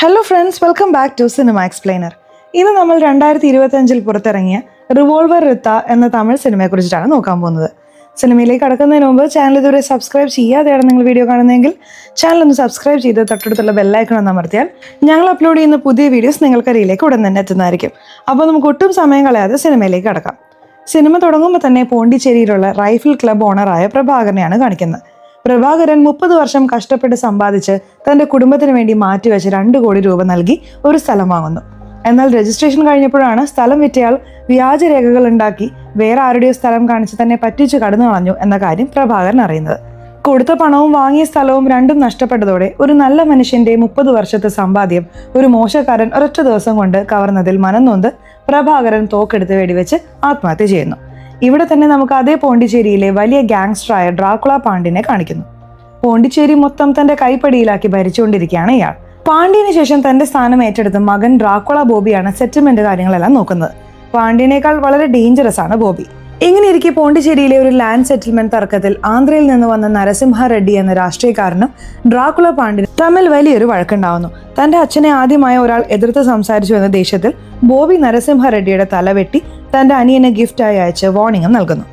Hello friends, welcome back to cinema explainer. ഇന്ന് നമ്മൾ 2025 പുറത്തിറങ്ങിയ റിവോൾവർ റിത്ത എന്ന തമിഴ് സിനിമയെക്കുറിച്ചിട്ടാണ് നോക്കാൻ പോകുന്നത്. സിനിമയിലേക്ക് കടക്കുന്നതിന് മുമ്പ് ചാനൽ ഇതുവരെ സബ്സ്ക്രൈബ് ചെയ്യാതെയാണ് നിങ്ങൾ വീഡിയോ കാണുന്നതെങ്കിൽ ചാനൽ ഒന്ന് സബ്സ്ക്രൈബ് ചെയ്ത് തൊട്ടടുത്തുള്ള ബെല്ലൈക്കൺ ഒന്ന് അമർത്തിയാൽ ഞങ്ങൾ അപ്ലോഡ് ചെയ്യുന്ന പുതിയ വീഡിയോസ് നിങ്ങൾക്കരിയിലേക്ക് ഉടൻ തന്നെ എത്തുന്നതായിരിക്കും. അപ്പോൾ നമുക്ക് ഒട്ടും സമയം കളയാതെ സിനിമയിലേക്ക് കടക്കാം. സിനിമ തുടങ്ങുമ്പോൾ തന്നെ പോണ്ടിച്ചേരിയിലുള്ള റൈഫിൾ ക്ലബ് ഓണറായ പ്രഭാകരനെയാണ് കാണിക്കുന്നത്. പ്രഭാകരൻ 30 വർഷം കഷ്ടപ്പെട്ട് സമ്പാദിച്ച് തന്റെ കുടുംബത്തിന് വേണ്ടി മാറ്റിവെച്ച് 2 കോടി രൂപ നൽകി ഒരു സ്ഥലം വാങ്ങുന്നു. എന്നാൽ രജിസ്ട്രേഷൻ കഴിഞ്ഞപ്പോഴാണ് സ്ഥലം വിറ്റയാൾ വ്യാജരേഖകൾ ഉണ്ടാക്കി വേറെ ആരുടെയോ സ്ഥലം കാണിച്ച് തന്നെ പറ്റിച്ചു കടന്നു കളഞ്ഞു എന്ന കാര്യം പ്രഭാകരൻ അറിയുന്നത്. കൊടുത്ത പണവും വാങ്ങിയ സ്ഥലവും രണ്ടും നഷ്ടപ്പെട്ടതോടെ ഒരു നല്ല മനുഷ്യന്റെ 30 വർഷത്തെ സമ്പാദ്യം ഒരു മോശക്കാരൻ ഒരൊറ്റ ദിവസം കൊണ്ട് കവർന്നതിൽ മനംനൊന്ത് പ്രഭാകരൻ തോക്കെടുത്ത് വെടിവെച്ച് ആത്മഹത്യ ചെയ്യുന്നു. ഇവിടെ തന്നെ നമുക്ക് അതേ പോണ്ടിച്ചേരിയിലെ വലിയ ഗാങ്സ്റ്ററായ ഡ്രാക്കുള പാണ്ഡ്യനെ കാണിക്കുന്നു. പോണ്ടിച്ചേരി മൊത്തം തന്റെ കൈപ്പടിയിലാക്കി ഭരിച്ചുകൊണ്ടിരിക്കുകയാണ് ഇയാൾ. പാണ്ഡ്യന് ശേഷം തന്റെ സ്ഥാനം ഏറ്റെടുത്ത മകൻ ഡ്രാക്കുള ബോബിയാണ് സെറ്റിൽമെന്റ് കാര്യങ്ങളെല്ലാം നോക്കുന്നത്. പാണ്ഡ്യനേക്കാൾ വളരെ ഡേഞ്ചറസ് ആണ് ബോബി. ഇങ്ങനെയിരിക്കെ പോണ്ടിച്ചേരിയിലെ ഒരു ലാൻഡ് സെറ്റിൽമെന്റ് തർക്കത്തിൽ ആന്ധ്രയിൽ നിന്ന് വന്ന നരസിംഹ റെഡ്ഡി എന്ന രാഷ്ട്രീയക്കാരനും ഡ്രാക്കുള പാണ്ഡ്യനും തമ്മിൽ വലിയൊരു വഴക്കുണ്ടാവുന്നു. തന്റെ അച്ഛനെ ആദ്യമായി ഒരാൾ എതിർത്ത് സംസാരിച്ചു എന്ന ദേഷ്യത്തിൽ ബോബി നരസിംഹ റെഡ്ഡിയുടെ തല വെട്ടി തന്റെ അനിയനെ ഗിഫ്റ്റായി അയച്ച് വാർണിംഗും നൽകുന്നു.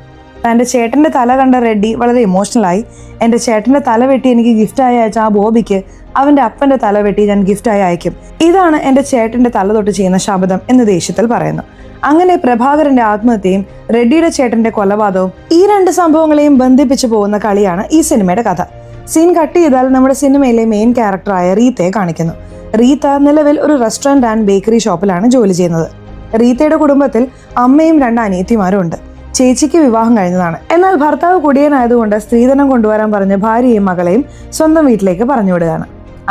തന്റെ ചേട്ടന്റെ തല കണ്ട റെഡ്ഡി വളരെ ഇമോഷണലായി, എന്റെ ചേട്ടന്റെ തല വെട്ടി എനിക്ക് ഗിഫ്റ്റായി അയച്ച ആ ബോബിക്ക് അവന്റെ അപ്പന്റെ തല വെട്ടി ഞാൻ ഗിഫ്റ്റായി അയക്കും. ഇതാണ് എന്റെ ചേട്ടന്റെ തല തൊട്ട് ചെയ്യുന്ന ശബ്ദം എന്ന് ദേഷ്യത്തിൽ പറയുന്നു. അങ്ങനെ പ്രഭാകരന്റെ ആത്മഹത്യയും റെഡ്ഡിയുടെ ചേട്ടന്റെ കൊലപാതകവും ഈ 2 സംഭവങ്ങളെയും ബന്ധിപ്പിച്ചു പോകുന്ന കളിയാണ് ഈ സിനിമയുടെ കഥ. സീൻ കട്ട് ചെയ്താൽ നമ്മുടെ സിനിമയിലെ മെയിൻ ക്യാരക്ടറായ റീത്തയെ കാണിക്കുന്നു. റീത്ത നിലവിൽ ഒരു റെസ്റ്റോറന്റ് ആൻഡ് ബേക്കറി ഷോപ്പിലാണ് ജോലി ചെയ്യുന്നത്. റീത്തയുടെ കുടുംബത്തിൽ അമ്മയും 2 അനിയത്തിമാരും ഉണ്ട്. ചേച്ചിക്ക് വിവാഹം കഴിഞ്ഞതാണ്. എന്നാൽ ഭർത്താവ് കുടിയനായതുകൊണ്ട് സ്ത്രീധനം കൊണ്ടുവരാൻ പറഞ്ഞ് ഭാര്യയും മകളെയും സ്വന്തം വീട്ടിലേക്ക് പറഞ്ഞുവിടുകയാണ്.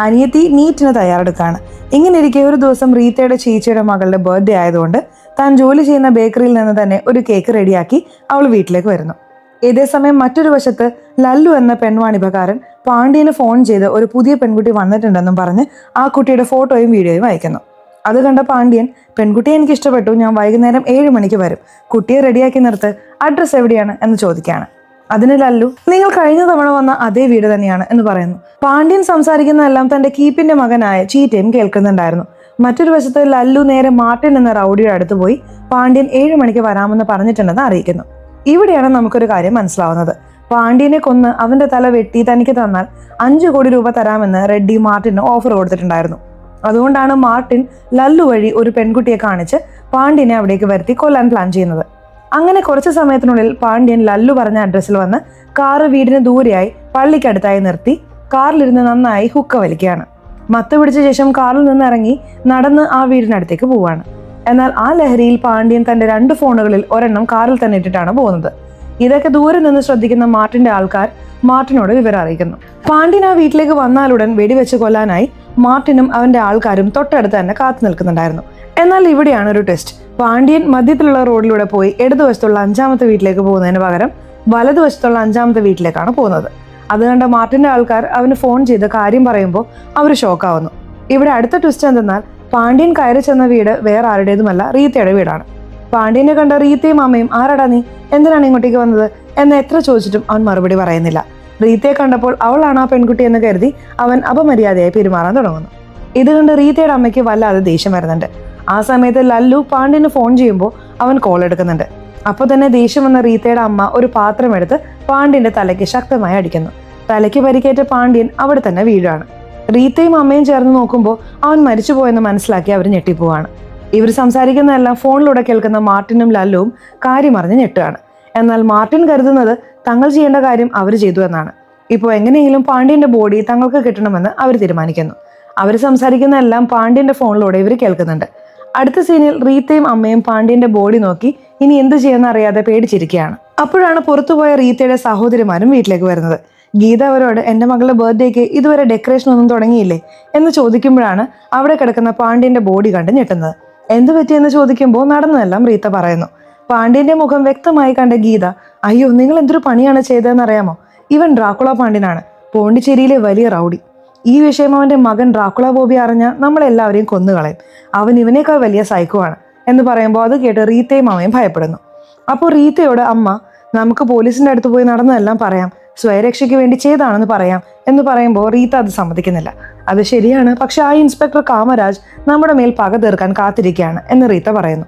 അനിയത്തി നീറ്റിന് തയ്യാറെടുക്കുകയാണ്. ഇങ്ങനെയിരിക്കെ ഒരു ദിവസം റീത്തയുടെ ചേച്ചിയുടെ മകളുടെ ബർത്ത്ഡേ ആയതുകൊണ്ട് താൻ ജോലി ചെയ്യുന്ന ബേക്കറിയിൽ നിന്ന് തന്നെ ഒരു കേക്ക് റെഡിയാക്കി അവൾ വീട്ടിലേക്ക് വരുന്നു. ഇതേസമയം മറ്റൊരു വശത്ത് ലല്ലു എന്ന പെൺവാണിഭക്കാരൻ പാണ്ഡ്യന് ഫോൺ ചെയ്ത് ഒരു പുതിയ പെൺകുട്ടി വന്നിട്ടുണ്ടെന്നും പറഞ്ഞ് ആ കുട്ടിയുടെ ഫോട്ടോയും വീഡിയോയും അയക്കുന്നു. അത് കണ്ട പാണ്ഡ്യൻ, പെൺകുട്ടിയെ എനിക്ക് ഇഷ്ടപ്പെട്ടു, ഞാൻ വൈകുന്നേരം 7 മണിക്ക് വരും, കുട്ടിയെ റെഡിയാക്കി നിർത്ത്, അഡ്രസ്സ് എവിടെയാണ് എന്ന് ചോദിക്കുകയാണ്. അതിന് ലല്ലു, നിങ്ങൾ കഴിഞ്ഞ തവണ വന്ന അതേ വീട് തന്നെയാണ് എന്ന് പറയുന്നു. പാണ്ഡ്യൻ സംസാരിക്കുന്നതെല്ലാം തന്റെ കീപ്പിന്റെ മകനായ ചീറ്റയും കേൾക്കുന്നുണ്ടായിരുന്നു. മറ്റൊരു വശത്ത് ലല്ലു നേരെ മാർട്ടിൻ എന്ന റൗഡിയുടെ അടുത്ത് പോയി പാണ്ഡ്യൻ 7 മണിക്ക് വരാമെന്ന് പറഞ്ഞിട്ടുണ്ടെന്ന് അറിയിക്കുന്നു. ഇവിടെയാണ് നമുക്കൊരു കാര്യം മനസ്സിലാവുന്നത്. പാണ്ഡ്യനെ കൊന്ന് അവന്റെ തല വെട്ടി തനിക്ക് തന്നാൽ 5 കോടി രൂപ തരാമെന്ന് റെഡ്ഡി മാർട്ടിന് ഓഫർ കൊടുത്തിട്ടുണ്ടായിരുന്നു. അതുകൊണ്ടാണ് മാർട്ടിൻ ലല്ലു വഴി ഒരു പെൺകുട്ടിയെ കാണിച്ച് പാണ്ഡ്യനെ അവിടേക്ക് വരുത്തി കൊല്ലാൻ പ്ലാൻ ചെയ്യുന്നത്. അങ്ങനെ കുറച്ച് സമയത്തിനുള്ളിൽ പാണ്ഡ്യൻ ലല്ലു പറഞ്ഞ അഡ്രസ്സിൽ വന്ന് കാറ് വീടിന് ദൂരെയായി പള്ളിക്കടുത്തായി നിർത്തി കാറിലിരുന്ന് നന്നായി ഹുക്ക വലിക്കുകയാണ്. മത്ത് പിടിച്ച ശേഷം കാറിൽ നിന്ന് ഇറങ്ങി നടന്ന് ആ വീടിനടുത്തേക്ക് പോവാണ്. എന്നാൽ ആ ലഹരിയിൽ പാണ്ഡ്യൻ തന്റെ 2 ഫോണുകളിൽ ഒരെണ്ണം കാറിൽ തന്നെ ഇട്ടിട്ടാണ് പോകുന്നത്. ഇതൊക്കെ ദൂരെ നിന്ന് ശ്രദ്ധിക്കുന്ന മാർട്ടിന്റെ ആൾക്കാർ മാർട്ടിനോട് വിവരം അറിയിക്കുന്നു. പാണ്ഡ്യൻ ആ വീട്ടിലേക്ക് വന്നാലുടൻ വെടിവെച്ച് കൊല്ലാനായി മാർട്ടിനും അവന്റെ ആൾക്കാരും തൊട്ടടുത്ത് തന്നെ കാത്തു നിൽക്കുന്നുണ്ടായിരുന്നു. എന്നാൽ ഇവിടെയാണ് ഒരു ടെസ്റ്റ്. പാണ്ഡ്യൻ മധ്യത്തിലുള്ള റോഡിലൂടെ പോയി ഇടതുവശത്തുള്ള 5ാമത്തെ വീട്ടിലേക്ക് പോകുന്നതിന് പകരം വലതുവശത്തുള്ള 5ാമത്തെ വീട്ടിലേക്കാണ് പോകുന്നത്. അത് കണ്ട മാർട്ടിന്റെ ആൾക്കാർ അവന് ഫോൺ ചെയ്ത് കാര്യം പറയുമ്പോൾ അവർ ഷോക്കാവുന്നു. ഇവിടെ അടുത്ത ട്വിസ്റ്റ് എന്തെന്നാൽ പാണ്ഡ്യൻ കയറി ചെന്ന വീട് വേറെ ആരുടേതുമല്ല, റീത്തയുടെ വീടാണ്. പാണ്ഡ്യനെ കണ്ട റീത്തയും അമ്മയും, ആരാടാ നീ, എന്തിനാണ് ഇങ്ങോട്ടേക്ക് വന്നത് എന്ന് എത്ര ചോദിച്ചിട്ടും അവൻ മറുപടി പറയുന്നില്ല. റീത്തയെ കണ്ടപ്പോൾ അവളാണ് ആ പെൺകുട്ടി എന്ന് കരുതി അവൻ അപമര്യാദയായി പെരുമാറാൻ തുടങ്ങുന്നു. ഇത് കണ്ട് റീത്തയുടെ അമ്മയ്ക്ക് വല്ലാതെ ദേഷ്യം വരുന്നുണ്ട്. ആ സമയത്ത് ലല്ലു പാണ്ഡ്യന് ഫോൺ ചെയ്യുമ്പോൾ അവൻ കോൾ എടുക്കുന്നുണ്ട്. അപ്പോൾ തന്നെ ദേഷ്യം വന്ന റീത്തയുടെ അമ്മ ഒരു പാത്രം എടുത്ത് പാണ്ഡ്യന്റെ തലയ്ക്ക് ശക്തമായി അടിക്കുന്നു. തലയ്ക്ക് പരിക്കേറ്റ പാണ്ഡ്യൻ അവിടെ തന്നെ വീഴാണ്. റീത്തയും അമ്മയും ചേർന്ന് നോക്കുമ്പോൾ അവൻ മരിച്ചുപോയെന്ന് മനസ്സിലാക്കി അവർ ഞെട്ടിപ്പോവാണ്. ഇവർ സംസാരിക്കുന്നതെല്ലാം ഫോണിലൂടെ കേൾക്കുന്ന മാർട്ടിനും ലല്ലുവും കാര്യം അറിഞ്ഞ് ഞെട്ടുകയാണ്. എന്നാൽ മാർട്ടിൻ കരുതുന്നത് തങ്ങൾ ചെയ്യേണ്ട കാര്യം അവർ ചെയ്തു എന്നാണ്. ഇപ്പോൾ എങ്ങനെയെങ്കിലും പാണ്ഡ്യന്റെ ബോഡി തങ്ങൾക്ക് കിട്ടണമെന്ന് അവർ തീരുമാനിക്കുന്നു. അവർ സംസാരിക്കുന്നതെല്ലാം പാണ്ഡ്യന്റെ ഫോണിലൂടെ ഇവർ കേൾക്കുന്നുണ്ട്. അടുത്ത സീനിൽ റീത്തയും അമ്മയും പാണ്ഡ്യന്റെ ബോഡി നോക്കി ഇനി എന്ത് ചെയ്യുമെന്ന് അറിയാതെ പേടിച്ചിരിക്കുകയാണ്. അപ്പോഴാണ് പുറത്തുപോയ റീത്തയുടെ സഹോദരിമാരും വീട്ടിലേക്ക് വരുന്നത്. ഗീത അവരോട്, എന്റെ മകളുടെ ബർത്ത്ഡേക്ക് ഇതുവരെ ഡെക്കറേഷൻ ഒന്നും തുടങ്ങിയില്ലേ എന്ന് ചോദിക്കുമ്പോഴാണ് അവിടെ കിടക്കുന്ന പാണ്ഡ്യന്റെ ബോഡി കണ്ട് ഞെട്ടുന്നത്. എന്തു പറ്റിയെന്ന് ചോദിക്കുമ്പോൾ നടന്നതെല്ലാം റീത്ത പറയുന്നു. പാണ്ഡ്യന്റെ മുഖം വ്യക്തമായി കണ്ട ഗീത, അയ്യോ നിങ്ങൾ എന്തൊരു പണിയാണ് ചെയ്തതെന്ന് അറിയാമോ, ഇവൻ ഡ്രാക്കുള പാണ്ഡ്യനാണ്, പോണ്ടിച്ചേരിയിലെ വലിയ റൗഡി. ഈ വിഷയം അവന്റെ മകൻ ഡ്രാക്കുള ബോബി അറിഞ്ഞാൽ നമ്മളെല്ലാവരെയും കൊന്നുകളയും, അവൻ ഇവനേക്കാൾ വലിയ സൈക്കോ ആണ് എന്ന് പറയുമ്പോൾ അത് കേട്ട് റീത്തയും അമ്മയും ഭയപ്പെടുന്നു. അപ്പോൾ റീത്തയോട് അമ്മ, നമുക്ക് പോലീസിന്റെ അടുത്ത് പോയി നടന്നതെല്ലാം പറയാം, സ്വയരക്ഷയ്ക്ക് വേണ്ടി ചെയ്താണെന്ന് പറയാം എന്ന് പറയുമ്പോൾ റീത്ത അത് സമ്മതിക്കുന്നില്ല. അത് ശരിയാണ്, പക്ഷെ ആ ഇൻസ്പെക്ടർ കാമരാജ് നമ്മുടെ മേൽ പക തീർക്കാൻ കാത്തിരിക്കുകയാണ് എന്ന് റീത്ത പറയുന്നു.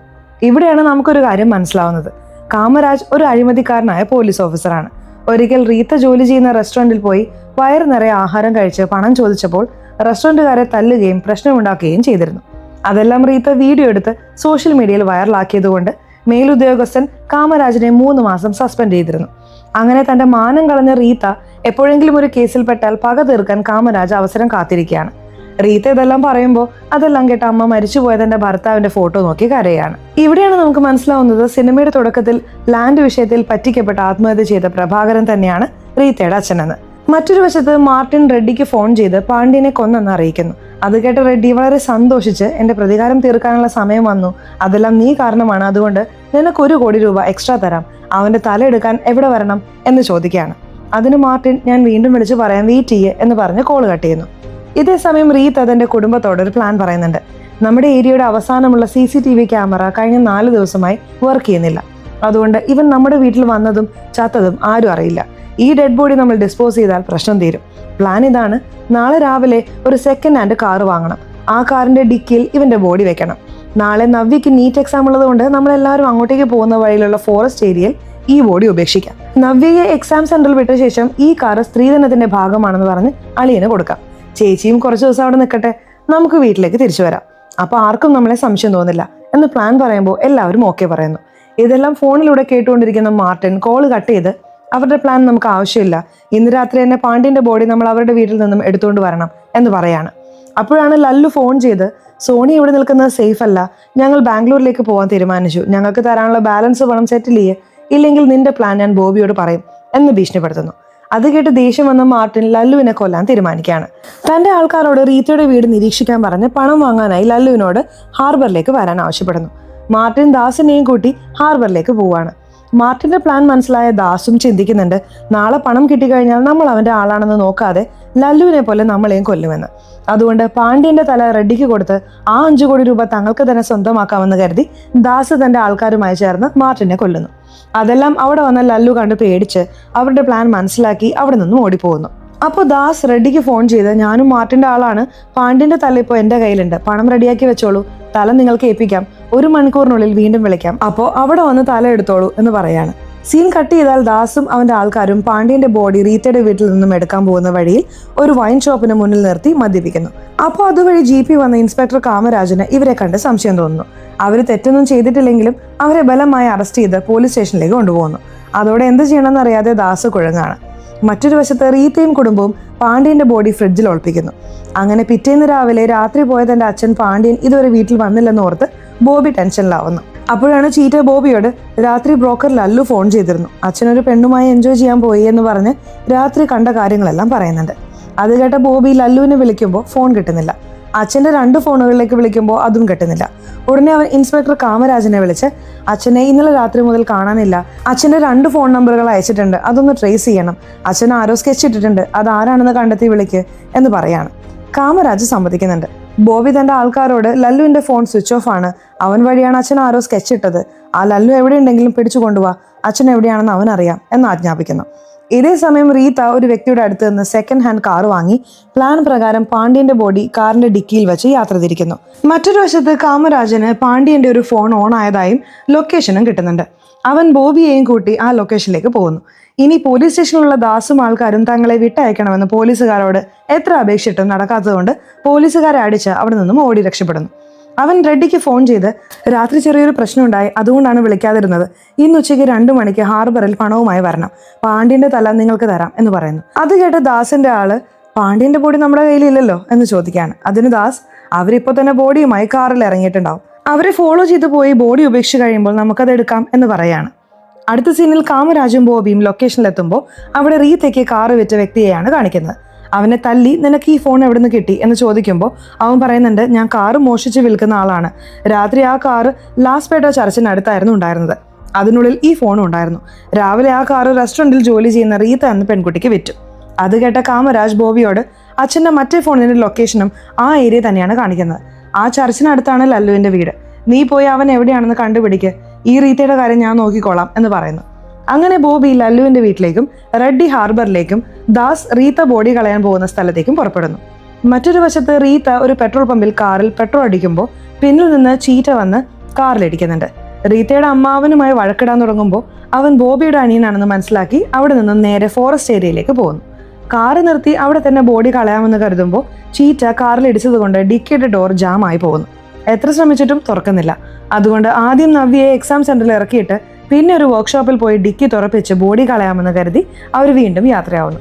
ഇവിടെയാണ് നമുക്കൊരു കാര്യം മനസ്സിലാവുന്നത്. കാമരാജ് ഒരു അഴിമതിക്കാരനായ പോലീസ് ഓഫീസറാണ്. ഒരിക്കൽ റീത്ത ജോലി ചെയ്യുന്ന റെസ്റ്റോറൻറ്റിൽ പോയി വയറ് നിറയെ ആഹാരം കഴിച്ച് പണം ചോദിച്ചപ്പോൾ റെസ്റ്റോറൻറ്റുകാരെ തല്ലുകയും പ്രശ്നമുണ്ടാക്കുകയും ചെയ്തിരുന്നു. അതെല്ലാം റീത്ത വീഡിയോ എടുത്ത് സോഷ്യൽ മീഡിയയിൽ വൈറലാക്കിയതുകൊണ്ട് മേലുദ്യോഗസ്ഥൻ കാമരാജിനെ 3 മാസം സസ്പെൻഡ് ചെയ്തിരുന്നു. അങ്ങനെ തന്റെ മാനം കളഞ്ഞ റീത്ത എപ്പോഴെങ്കിലും ഒരു കേസിൽ പെട്ടാൽ പക തീർക്കാൻ കാമരാജ് അവസരം കാത്തിരിക്കുകയാണ്. റീത്ത ഇതെല്ലാം പറയുമ്പോൾ അതെല്ലാം കേട്ട അമ്മ മരിച്ചുപോയ തന്റെ ഭർത്താവിന്റെ ഫോട്ടോ നോക്കി കരയാണ്. ഇവിടെയാണ് നമുക്ക് മനസ്സിലാവുന്നത് സിനിമയുടെ തുടക്കത്തിൽ ലാൻഡ് വിഷയത്തിൽ പറ്റിക്കപ്പെട്ട് ആത്മഹത്യ ചെയ്ത പ്രഭാകരൻ തന്നെയാണ് റീത്തയുടെ അച്ഛനെന്ന്. മറ്റൊരു വശത്ത് മാർട്ടിൻ റെഡ്ഡിക്ക് ഫോൺ ചെയ്ത് പാണ്ഡ്യനെ കൊന്നെന്ന് അറിയിക്കുന്നു. അത് കേട്ട റെഡ്ഡി വളരെ സന്തോഷിച്ച് എന്റെ പ്രതികാരം തീർക്കാനുള്ള സമയം വന്നു, അതെല്ലാം നീ കാരണമാണ്, അതുകൊണ്ട് നിനക്ക് 1 കോടി രൂപ എക്സ്ട്രാ തരാം, അവന്റെ തല എടുക്കാൻ എവിടെ വരണം എന്ന് ചോദിക്കുകയാണ്. അതിന് മാർട്ടിൻ ഞാൻ വീണ്ടും വിളിച്ച് പറയാൻ വെയിറ്റ് ചെയ്യേ എന്ന് പറഞ്ഞ് കോൾ കട്ട് ചെയ്യുന്നു. ഇതേ സമയം റീത്ത് തന്റെ കുടുംബത്തോട് ഒരു പ്ലാൻ പറയുന്നുണ്ട്. നമ്മുടെ ഏരിയയുടെ അവസാനമുള്ള CCTV ക്യാമറ കഴിഞ്ഞ 4 ദിവസമായി വർക്ക് ചെയ്യുന്നില്ല. അതുകൊണ്ട് ഇവൻ നമ്മുടെ വീട്ടിൽ വന്നതും ചത്തതും ആരും അറിയില്ല. ഈ ഡെഡ് ബോഡി നമ്മൾ ഡിസ്പോസ് ചെയ്താൽ പ്രശ്നം തീരും. പ്ലാൻ ഇതാണ്: നാളെ രാവിലെ ഒരു സെക്കൻഡ് ഹാൻഡ് കാർ വാങ്ങണം. ആ കാറിന്റെ ഡിക്കിയിൽ ഇവന്റെ ബോഡി വെക്കണം. നാളെ നവ്യക്ക് നീറ്റ് എക്സാം ഉള്ളതുകൊണ്ട് നമ്മളെല്ലാവരും അങ്ങോട്ടേക്ക് പോകുന്ന വഴിയിലുള്ള ഫോറസ്റ്റ് ഏരിയയിൽ ഈ ബോഡി ഉപേക്ഷിക്കാം. നവ്യയെ എക്സാം സെന്ററിൽ വിട്ട ശേഷം ഈ കാർ സ്ത്രീധനത്തിന്റെ ഭാഗമാണെന്ന് പറഞ്ഞ് അളിയന് കൊടുക്കാം. ചേച്ചിയും കുറച്ച് ദിവസം അവിടെ നിൽക്കട്ടെ, നമുക്ക് വീട്ടിലേക്ക് തിരിച്ചു വരാം. അപ്പൊ ആർക്കും നമ്മളെ സംശയം തോന്നില്ല എന്ന് പ്ലാൻ പറയുമ്പോൾ എല്ലാവരും ഓക്കെ പറയുന്നു. ഇതെല്ലാം ഫോണിലൂടെ കേട്ടുകൊണ്ടിരിക്കുന്ന മാർട്ടിൻ കോൾ കട്ട് ചെയ്ത് അവരുടെ പ്ലാൻ നമുക്ക് ആവശ്യമില്ല, ഇന്ന് രാത്രി തന്നെ പാണ്ഡ്യന്റെ ബോഡി നമ്മൾ അവരുടെ വീട്ടിൽ നിന്നും എടുത്തുകൊണ്ട് വരണം എന്ന് പറയാണ്. അപ്പോഴാണ് ലല്ലു ഫോൺ ചെയ്ത് സോണി ഇവിടെ നിൽക്കുന്നത് സേഫ് അല്ല, ഞങ്ങൾ ബാംഗ്ലൂരിലേക്ക് പോകാൻ തീരുമാനിച്ചു, ഞങ്ങൾക്ക് തരാനുള്ള ബാലൻസ് പണം സെറ്റിൽ ചെയ്യേ, ഇല്ലെങ്കിൽ നിന്റെ പ്ലാൻ ഞാൻ ബോബിയോട് പറയും എന്ന് ഭീഷണിപ്പെടുത്തുന്നു. അത് കേട്ട് ദേഷ്യം വന്ന മാർട്ടിൻ ലല്ലുവിനെ കൊല്ലാൻ തീരുമാനിക്കുകയാണ്. തന്റെ ആൾക്കാരോട് റീത്തയുടെ വീട് നിരീക്ഷിക്കാൻ പറഞ്ഞ് പണം വാങ്ങാനായി ലല്ലുവിനോട് ഹാർബറിലേക്ക് വരാൻ ആവശ്യപ്പെടുന്നു. മാർട്ടിൻ ദാസിനെയും കൂട്ടി ഹാർബറിലേക്ക് പോവാണ്. മാർട്ടിന്റെ പ്ലാൻ മനസ്സിലായ ദാസും ചിന്തിക്കുന്നുണ്ട്, നാളെ പണം കിട്ടിക്കഴിഞ്ഞാൽ നമ്മൾ അവന്റെ ആളാണെന്ന് നോക്കാതെ ലല്ലുവിനെ പോലെ നമ്മളെയും കൊല്ലുമെന്ന്. അതുകൊണ്ട് പാണ്ഡ്യന്റെ തല റെഡ്ഡിക്ക് കൊടുത്ത് ആ 5 കോടി രൂപ തങ്ങൾക്ക് തന്നെ സ്വന്തമാക്കാമെന്ന് കരുതി ദാസ് തന്റെ ആൾക്കാരുമായി ചേർന്ന് മാർട്ടിനെ കൊല്ലുന്നു. അതെല്ലാം അവിടെ വന്ന ലല്ലു കണ്ട് പേടിച്ച് അവരുടെ പ്ലാൻ മനസ്സിലാക്കി അവിടെ നിന്നും ഓടിപ്പോകുന്നു. അപ്പോൾ ദാസ് റെഡ്ഡിക്ക് ഫോൺ ചെയ്ത് ഞാനും മാർട്ടിന്റെ ആളാണ്, പാണ്ഡ്യന്റെ തല ഇപ്പോൾ എന്റെ കയ്യിലുണ്ട്, പണം റെഡിയാക്കി വെച്ചോളൂ, തല നിങ്ങൾക്ക് ഏൽപ്പിക്കാം, 1 മണിക്കൂറിനുള്ളിൽ വീണ്ടും വിളിക്കാം, അപ്പോൾ അവിടെ വന്ന് തല എടുത്തോളൂ എന്ന് പറയാണ്. സീൻ കട്ട് ചെയ്താൽ ദാസും അവന്റെ ആൾക്കാരും പാണ്ഡ്യന്റെ ബോഡി റീത്തയുടെ വീട്ടിൽ നിന്നും എടുക്കാൻ പോകുന്ന വഴിയിൽ ഒരു വൈൻ ഷോപ്പിന് മുന്നിൽ നിർത്തി മദ്യപിക്കുന്നു. അപ്പോൾ അതുവഴി GP വന്ന ഇൻസ്പെക്ടർ കാമരാജിന് ഇവരെ കണ്ട് സംശയം തോന്നുന്നു. അവർ തെറ്റൊന്നും ചെയ്തിട്ടില്ലെങ്കിലും അവരെ ബലമായി അറസ്റ്റ് ചെയ്ത് പോലീസ് സ്റ്റേഷനിലേക്ക് കൊണ്ടുപോകുന്നു. അതോടെ എന്ത് ചെയ്യണമെന്ന് അറിയാതെ ദാസ് കുഴങ്ങാണ്. മറ്റൊരു വശത്ത് റീത്തയും കുടുംബവും പാണ്ഡ്യന്റെ ബോഡി ഫ്രിഡ്ജിൽ ഒളിപ്പിക്കുന്നു. അങ്ങനെ പിറ്റേന്ന് രാവിലെ രാത്രി പോയ തന്റെ അച്ഛൻ പാണ്ഡ്യൻ ഇതുവരെ വീട്ടിൽ വന്നില്ലെന്ന് ഓർത്ത് ബോബി ടെൻഷനിലാവുന്നു. അപ്പോഴാണ് ചീറ്റ ബോബിയോട് രാത്രി ബ്രോക്കർ ലല്ലു ഫോൺ ചെയ്തിരുന്നു, അച്ഛനൊരു പെണ്ണുമായി എൻജോയ് ചെയ്യാൻ പോയി എന്ന് പറഞ്ഞ് രാത്രി കണ്ട കാര്യങ്ങളെല്ലാം പറയുന്നുണ്ട്. അത് കേട്ട ബോബി ലല്ലുവിനെ വിളിക്കുമ്പോൾ ഫോൺ കിട്ടുന്നില്ല. അച്ഛൻ്റെ 2 ഫോണുകളിലേക്ക് വിളിക്കുമ്പോൾ അതും കിട്ടുന്നില്ല. ഉടനെ അവൻ ഇൻസ്പെക്ടർ കാമരാജിനെ വിളിച്ച് അച്ഛനെ ഇന്നലെ രാത്രി മുതൽ കാണാനില്ല, അച്ഛൻ്റെ 2 ഫോൺ നമ്പറുകൾ അയച്ചിട്ടുണ്ട്, അതൊന്ന് ട്രേസ് ചെയ്യണം, അച്ഛൻ ആരോ സ്കെച്ച് ഇട്ടിട്ടുണ്ട്, അത് ആരാണെന്ന് കണ്ടെത്തി വിളിക്ക് എന്ന് പറയാണ്. കാമരാജ് സമ്മതിക്കുന്നുണ്ട്. ബോബി തന്റെ ആൾക്കാരോട് ലല്ലുവിന്റെ ഫോൺ സ്വിച്ച് ഓഫ് ആണ്, അവൻ വഴിയാണ് അച്ഛൻ ആരോ സ്കെച്ച് ഇട്ടത്, ആ ലല്ലു എവിടെയുണ്ടെങ്കിലും പിടിച്ചു കൊണ്ടുപോവാ, അച്ഛൻ എവിടെയാണെന്ന് അവൻ അറിയാം എന്ന് ആജ്ഞാപിക്കുന്നു. ഇതേ സമയം റീത്ത ഒരു വ്യക്തിയുടെ അടുത്ത് നിന്ന് സെക്കൻഡ് ഹാൻഡ് കാർ വാങ്ങി പ്ലാൻ പ്രകാരം പാണ്ഡ്യന്റെ ബോഡി കാറിന്റെ ഡിക്കിയിൽ വെച്ച് യാത്ര തിരിക്കുന്നു. മറ്റൊരു വശത്ത് കാമരാജന് പാണ്ഡ്യന്റെ ഒരു ഫോൺ ഓൺ ആയതായും ലൊക്കേഷനും കിട്ടുന്നുണ്ട്. അവൻ ബോബിയെയും കൂട്ടി ആ ലൊക്കേഷനിലേക്ക് പോകുന്നു. ഇനി പോലീസ് സ്റ്റേഷനിലുള്ള ദാസും ആൾക്കാരും തങ്ങളെ വിട്ടയക്കണമെന്ന് പോലീസുകാരോട് എത്ര അപേക്ഷിച്ചിട്ടും നടക്കാത്തതുകൊണ്ട് പോലീസുകാരെ അടിച്ച് അവിടെ നിന്നും ഓടി രക്ഷപ്പെടുന്നു. അവൻ റെഡ്ഡിക്ക് ഫോൺ ചെയ്ത് രാത്രി ചെറിയൊരു പ്രശ്നമുണ്ടായി, അതുകൊണ്ടാണ് വിളിക്കാതിരുന്നത്, ഇന്ന് ഉച്ചയ്ക്ക് 2 മണിക്ക് ഹാർബറിൽ പണവുമായി വരണം, പാണ്ഡ്യന്റെ തല നിങ്ങൾക്ക് തരാം എന്ന് പറയുന്നു. അത് കേട്ട ദാസിന്റെ ആള് പാണ്ഡ്യന്റെ ബോഡി നമ്മുടെ കയ്യിലില്ലല്ലോ എന്ന് ചോദിക്കുകയാണ്. അതിന് ദാസ് അവരിപ്പോൾ തന്നെ ബോഡിയുമായി കാറിൽ ഇറങ്ങിയിട്ടുണ്ടാവും, അവരെ ഫോളോ ചെയ്ത് പോയി ബോഡി ഉപേക്ഷിച്ച് കഴിയുമ്പോൾ നമുക്കത് എടുക്കാം എന്ന് പറയാണ്. അടുത്ത സീനിൽ കാമരാജും ബോബിയും ലൊക്കേഷനിലെത്തുമ്പോൾ അവിടെ റീത്തയ്ക്ക് കാറ് വിറ്റ വ്യക്തിയെയാണ് കാണിക്കുന്നത്. അവനെ തല്ലി നിനക്ക് ഈ ഫോൺ എവിടെ നിന്ന് കിട്ടി എന്ന് ചോദിക്കുമ്പോൾ അവൻ പറയുന്നുണ്ട്, ഞാൻ കാറ് മോഷിച്ച് വിൽക്കുന്ന ആളാണ്, രാത്രി ആ കാറ് ലാസ്പേട്ട ചർച്ചിനടുത്തായിരുന്നു ഉണ്ടായിരുന്നത്, അതിനുള്ളിൽ ഈ ഫോണും ഉണ്ടായിരുന്നു, രാവിലെ ആ കാറ് റെസ്റ്റോറൻറ്റിൽ ജോലി ചെയ്യുന്ന റീത്ത എന്ന പെൺകുട്ടിക്ക് വിറ്റു. അത് കേട്ട കാമരാജ് ബോബിയോട് അച്ഛൻ്റെ മറ്റേ ഫോണിൻ്റെ ലൊക്കേഷനും ആ ഏരിയ തന്നെയാണ് കാണിക്കുന്നത്, ആ ചർച്ചിനടുത്താണ് ലല്ലുവിൻ്റെ വീട്, നീ പോയി അവൻ എവിടെയാണെന്ന് കണ്ടുപിടിക്ക്, ഈ റീത്തയുടെ കാര്യം ഞാൻ നോക്കിക്കോളാം എന്ന് പറയുന്നു. അങ്ങനെ ബോബി ലല്ലുവിന്റെ വീട്ടിലേക്കും റെഡ്ഡി ഹാർബറിലേക്കും ദാസ് റീത്ത ബോഡി കളയാൻ പോകുന്ന സ്ഥലത്തേക്കും പുറപ്പെടുന്നു. മറ്റൊരു വശത്ത് റീത്ത ഒരു പെട്രോൾ പമ്പിൽ കാറിൽ പെട്രോൾ അടിക്കുമ്പോൾ പിന്നിൽ നിന്ന് ചീറ്റ വന്ന് കാറിലിടിക്കുന്നുണ്ട്. റീത്തയുടെ അമ്മാവനുമായി വഴക്കിടാൻ തുടങ്ങുമ്പോൾ അവൻ ബോബിയുടെ അനിയനാണെന്ന് മനസ്സിലാക്കി അവിടെ നിന്നും നേരെ ഫോറസ്റ്റ് ഏരിയയിലേക്ക് പോകുന്നു. കാറ് നിർത്തി അവിടെ തന്നെ ബോഡി കളയാമെന്ന് കരുതുമ്പോൾ ചീറ്റ കാറിൽ ഇടിച്ചത് കൊണ്ട് ഡിക്കിയുടെ ഡോർ ജാം ആയി പോകുന്നു. എത്ര ശ്രമിച്ചിട്ടും തുറക്കുന്നില്ല. അതുകൊണ്ട് ആദ്യം നവ്യയെ എക്സാം സെന്ററിൽ ഇറക്കിയിട്ട് പിന്നെ ഒരു വർക്ക്ഷോപ്പിൽ പോയി ഡിക്കി തുറപ്പിച്ച് ബോഡി കളയാമെന്ന് കരുതി അവർ വീണ്ടും യാത്രയാവുന്നു.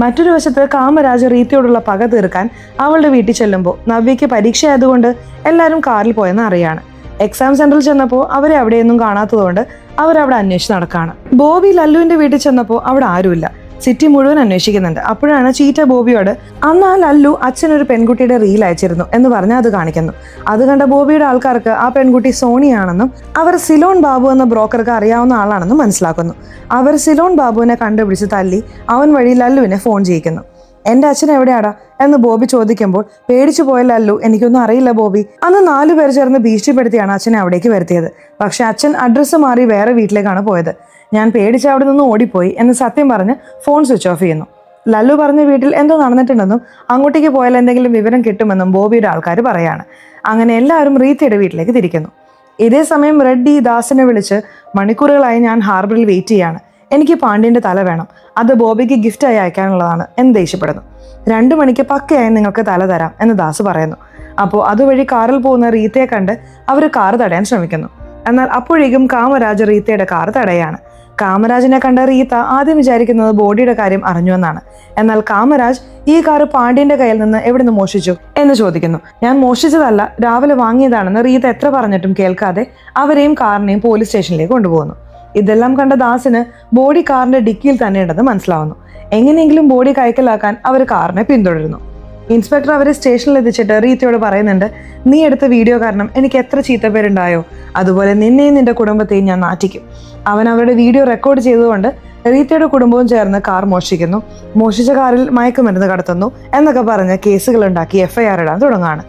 മറ്റൊരു വശത്ത് കാമരാജ് റീത്തയോടുള്ള പക തീർക്കാൻ അവളുടെ വീട്ടിൽ ചെല്ലുമ്പോൾ നവ്യയ്ക്ക് പരീക്ഷയായതുകൊണ്ട് എല്ലാവരും കാറിൽ പോയെന്ന് അറിയാണ്. എക്സാം സെന്ററിൽ ചെന്നപ്പോൾ അവരെ അവിടെയൊന്നും കാണാത്തതുകൊണ്ട് അവരവിടെ അന്വേഷിച്ച് നടക്കാണ്. ബോബി ലല്ലുവിന്റെ വീട്ടിൽ ചെന്നപ്പോൾ അവിടെ ആരുമില്ല. സിറ്റി മുഴുവൻ അന്വേഷിക്കുന്നുണ്ട്. അപ്പോഴാണ് ചീറ്റ ബോബിയോട് അന്ന് ആ ലല്ലു അച്ഛനൊരു പെൺകുട്ടിയുടെ റീൽ അയച്ചിരുന്നു എന്ന് പറഞ്ഞ് അത് കാണിക്കുന്നു. അത് കണ്ട ബോബിയുടെ ആൾക്കാർക്ക് ആ പെൺകുട്ടി സോണിയാണെന്നും അവർ സിലോൺ ബാബു എന്ന ബ്രോക്കർക്ക് അറിയാവുന്ന ആളാണെന്നും മനസ്സിലാക്കുന്നു. അവർ സിലോൺ ബാബുവിനെ കണ്ടുപിടിച്ച് തല്ലി അവൻ വഴി ലല്ലുവിനെ ഫോൺ ചെയ്യിക്കുന്നു. എന്റെ അച്ഛൻ എവിടെയാടാ എന്ന് ബോബി ചോദിക്കുമ്പോൾ പേടിച്ചു പോയ ലല്ലു എനിക്കൊന്നും അറിയില്ല ബോബി, അന്ന് 4 പേർ ചേർന്ന് ഭീഷണിപ്പെടുത്തിയാണ് അച്ഛനെ അവിടേക്ക് വരുത്തിയത്. പക്ഷെ അച്ഛൻ അഡ്രസ്സ് മാറി വേറെ വീട്ടിലേക്കാണ് പോയത്. ഞാൻ പേടിച്ച് അവിടെ നിന്ന് ഓടിപ്പോയി എന്ന് സത്യം പറഞ്ഞ് ഫോൺ സ്വിച്ച് ഓഫ് ചെയ്യുന്നു. ലല്ലു പറഞ്ഞ വീട്ടിൽ എന്തോ നടന്നിട്ടുണ്ടെന്നും അങ്ങോട്ടേക്ക് പോയാൽ എന്തെങ്കിലും വിവരം കിട്ടുമെന്നും ബോബിയുടെ ആൾക്കാർ പറയാണ്. അങ്ങനെ എല്ലാവരും റീത്തയുടെ വീട്ടിലേക്ക് തിരിക്കുന്നു. ഇതേ സമയം റെഡ്ഡി ദാസിനെ വിളിച്ച് മണിക്കൂറുകളായി ഞാൻ ഹാർബറിൽ വെയിറ്റ് ചെയ്യാണ്, എനിക്ക് പാണ്ഡ്യന്റെ തല വേണം, അത് ബോബിക്ക് ഗിഫ്റ്റായി അയക്കാനുള്ളതാണ് എന്ന് ദേഷ്യപ്പെടുന്നു. 2 മണിക്ക് പക്കയായി നിങ്ങൾക്ക് തല തരാം എന്ന് ദാസ് പറയുന്നു. അപ്പോൾ അതുവഴി കാറിൽ പോകുന്ന റീത്തയെ കണ്ട് അവർ കാറ് തടയാൻ ശ്രമിക്കുന്നു. എന്നാൽ അപ്പോഴേക്കും കാമരാജ് റീത്തയുടെ കാറ് തടയാണ്. കാമരാജിനെ കണ്ട റീത്ത ആദ്യം വിചാരിക്കുന്നത് ബോഡിയുടെ കാര്യം അറിഞ്ഞുവെന്നാണ്. എന്നാൽ കാമരാജ് ഈ കാറ് പാണ്ഡ്യന്റെ കയ്യിൽ നിന്ന് എവിടെ നിന്ന് മോഷിച്ചു എന്ന് ചോദിക്കുന്നു. ഞാൻ മോഷിച്ചതല്ല, രാവിലെ വാങ്ങിയതാണെന്ന് റീത്ത എത്ര പറഞ്ഞിട്ടും കേൾക്കാതെ അവരെയും കാറിനെയും പോലീസ് സ്റ്റേഷനിലേക്ക് കൊണ്ടുപോകുന്നു. ഇതെല്ലാം കണ്ട ദാസിന് ബോഡി കാറിന്റെ ഡിക്കിയിൽ തന്നെ ഉണ്ടെന്ന് മനസ്സിലാവുന്നു. എങ്ങനെയെങ്കിലും ബോഡി കൈക്കലാക്കാൻ അവർ കാറിനെ പിന്തുടരുന്നു. ഇൻസ്പെക്ടർ അവരെ സ്റ്റേഷനിൽ എത്തിച്ചിട്ട് റീത്തയോട് പറയുന്നുണ്ട്, നീ എടുത്ത വീഡിയോ കാരണം എനിക്ക് എത്ര ചീത്തപ്പേരുണ്ടായോ അതുപോലെ നിന്നെയും നിന്റെ കുടുംബത്തെയും ഞാൻ നാറ്റിക്കും. അവൻ അവരുടെ വീഡിയോ റെക്കോർഡ് ചെയ്തുകൊണ്ട് റീത്തയുടെ കുടുംബവും ചേർന്ന് കാർ മോഷ്ടിക്കുന്നു, മോഷിച്ച കാറിൽ മയക്കുമരുന്ന് കടത്തുന്നു എന്നൊക്കെ പറഞ്ഞ് കേസുകൾ ഉണ്ടാക്കി FIR ഇടാൻ തുടങ്ങുകയാണ്.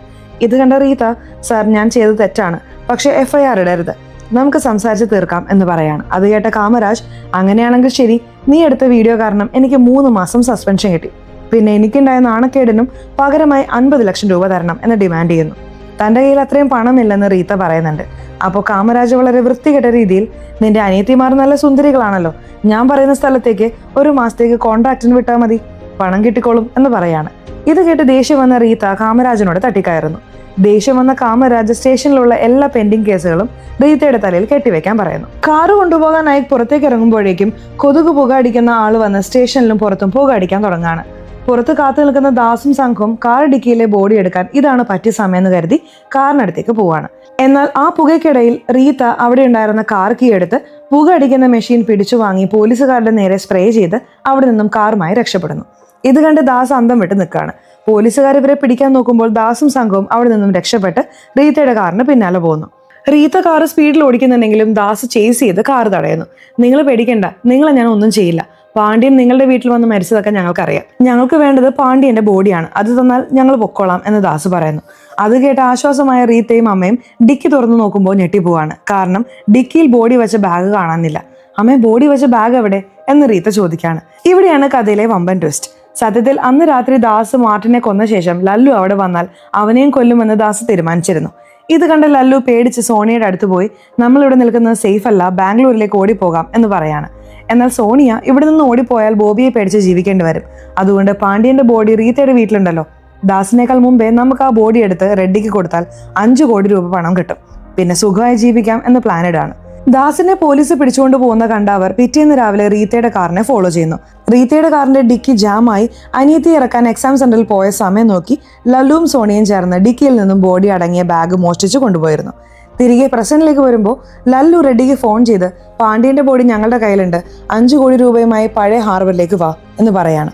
ഇത് കണ്ട റീത്ത, സാർ ഞാൻ ചെയ്തത് തെറ്റാണ്, പക്ഷെ FIR ഇടരുത്, നമുക്ക് സംസാരിച്ച് തീർക്കാം എന്ന് പറയാണ്. അത് കേട്ട കാമരാജ്, അങ്ങനെയാണെങ്കിൽ ശരി, നീ എടുത്ത വീഡിയോ കാരണം എനിക്ക് 3 മാസം സസ്പെൻഷൻ കിട്ടി, പിന്നെ എനിക്കുണ്ടായ നാണക്കേടിനും പകരമായി 50 ലക്ഷം രൂപ തരണം എന്ന് ഡിമാൻഡ് ചെയ്യുന്നു. തൻ്റെ കയ്യിൽ അത്രയും പണമില്ലെന്ന് റീത്ത പറയുന്നുണ്ട്. അപ്പോൾ കാമരാജ് വളരെ വൃത്തികെട്ട രീതിയിൽ, നിന്റെ അനിയത്തിമാർ നല്ല സുന്ദരികളാണല്ലോ, ഞാൻ പറയുന്ന സ്ഥലത്തേക്ക് 1 മാസത്തേക്ക് കോൺട്രാക്റ്റിന് വിട്ടാൽ മതി, പണം കിട്ടിക്കോളും എന്ന് പറയാണ്. ഇത് കേട്ട് ദേഷ്യം വന്ന റീത്ത കാമരാജിനോട് തട്ടിക്കയറുന്നു. ദേഷ്യം വന്ന കാമരാജ് സ്റ്റേഷനിലുള്ള എല്ലാ പെൻഡിങ് കേസുകളും റീത്തയുടെ തലയിൽ കെട്ടിവെക്കാൻ പറയുന്നു. കാറ് കൊണ്ടുപോകാനായി പുറത്തേക്ക് ഇറങ്ങുമ്പോഴേക്കും കൊതുക് പുക അടിക്കുന്ന ആള് വന്ന് സ്റ്റേഷനിലും പുറത്തും പുക അടിക്കാൻ തുടങ്ങാണ്. പുറത്ത് കാത്തു നിൽക്കുന്ന ദാസും സംഘവും കാർ ഡിക്കിയിലെ ബോഡി എടുക്കാൻ ഇതാണ് പറ്റിയ സമയം എന്ന് കരുതി കാറിനടുത്തേക്ക് പോവാണ്. എന്നാൽ ആ പുകയ്ക്കിടയിൽ റീത്ത അവിടെ ഉണ്ടായിരുന്ന കാർ കീ എടുത്ത് പുക അടിക്കുന്ന മെഷീൻ പിടിച്ചു വാങ്ങി പോലീസുകാരുടെ നേരെ സ്പ്രേ ചെയ്ത് അവിടെ നിന്നും കാറുമായി രക്ഷപ്പെടുന്നു. ഇത് കണ്ട് ദാസ് അന്തം വിട്ട് നിൽക്കുകയാണ്. പോലീസുകാർ ഇവരെ പിടിക്കാൻ നോക്കുമ്പോൾ ദാസും സംഘവും അവിടെ നിന്നും രക്ഷപ്പെട്ട് റീത്തയുടെ കാറിന് പിന്നാലെ പോകുന്നു. റീത്ത കാറ് സ്പീഡിൽ ഓടിക്കുന്നുണ്ടെങ്കിലും ദാസ് ചേസ് ചെയ്ത് കാറ് തടയുന്നു. നിങ്ങൾ പേടിക്കണ്ട, നിങ്ങളെ ഞാൻ ഒന്നും ചെയ്യില്ല, പാണ്ഡ്യൻ നിങ്ങളുടെ വീട്ടിൽ വന്ന് മരിച്ചതൊക്കെ ഞങ്ങൾക്കറിയാം, ഞങ്ങൾക്ക് വേണ്ടത് പാണ്ഡ്യന്റെ ബോഡിയാണ്, അത് തന്നാൽ ഞങ്ങൾ പൊക്കോളാം എന്ന് ദാസ് പറയുന്നു. അത് കേട്ട് ആശ്വാസമായ റീത്തയും അമ്മയും ഡിക്കി തുറന്നു നോക്കുമ്പോൾ ഞെട്ടിപ്പോവാണ്. കാരണം ഡിക്കിയിൽ ബോഡി വെച്ച ബാഗ് കാണാനില്ല. അമ്മേ, ബോഡി വെച്ച ബാഗ് എവിടെ എന്ന് റീത്ത ചോദിക്കാണ്. ഇവിടെയാണ് കഥയിലെ വമ്പൻ ട്വിസ്റ്റ്. സത്യത്തിൽ അന്ന് രാത്രി ദാസ് മാർട്ടിനെ കൊന്ന ശേഷം ലല്ലു അവിടെ വന്നാൽ അവനെയും കൊല്ലുമെന്ന് ദാസ് തീരുമാനിച്ചിരുന്നു. ഇത് കണ്ട ലല്ലു പേടിച്ച് സോണിയുടെ അടുത്ത് പോയി, നമ്മളിവിടെ നിൽക്കുന്നത് സേഫ് അല്ല, ബാംഗ്ലൂരിലേക്ക് ഓടിപ്പോകാം എന്ന് പറയാണ്. എന്നാൽ സോണിയ ഇവിടെ നിന്ന് ഓടിപ്പോയാൽ ബോബിയെ പേടിച്ച് ജീവിക്കേണ്ടി വരും. അതുകൊണ്ട് പാണ്ഡ്യന്റെ ബോഡി റീത്തയുടെ വീട്ടിലുണ്ടല്ലോ, ദാസിനേക്കാൾ മുമ്പേ നമുക്ക് ആ ബോഡി എടുത്ത് റെഡ്ഡിക്ക് കൊടുത്താൽ 5 കോടി രൂപ പണം കിട്ടും, പിന്നെ സുഖമായി ജീവിക്കാം എന്ന് പ്ലാനിഡാണ്. ദാസിനെ പോലീസ് പിടിച്ചുകൊണ്ട് പോകുന്ന കണ്ട അവർ പിറ്റേന്ന് രാവിലെ റീത്തയുടെ കാറിനെ ഫോളോ ചെയ്യുന്നു. റീത്തയുടെ കാറിന്റെ ഡിക്കി ജാമായി അനിയത്തി ഇറക്കാൻ എക്സാം സെന്ററിൽ പോയ സമയം നോക്കി ലല്ലുവും സോണിയും ചേർന്ന് ഡിക്കിയിൽ നിന്നും ബോഡി അടങ്ങിയ ബാഗ് മോഷ്ടിച്ചു കൊണ്ടുപോയിരുന്നു. തിരികെ പ്രസന്റിലേക്ക് വരുമ്പോൾ ലല്ലു റെഡ്ഡിക്ക് ഫോൺ ചെയ്ത്, പാണ്ഡ്യന്റെ ബോഡി ഞങ്ങളുടെ കയ്യിലുണ്ട്, 5 കോടി രൂപയുമായി പഴയ ഹാർബറിലേക്ക് വാ എന്ന് പറയാണ്.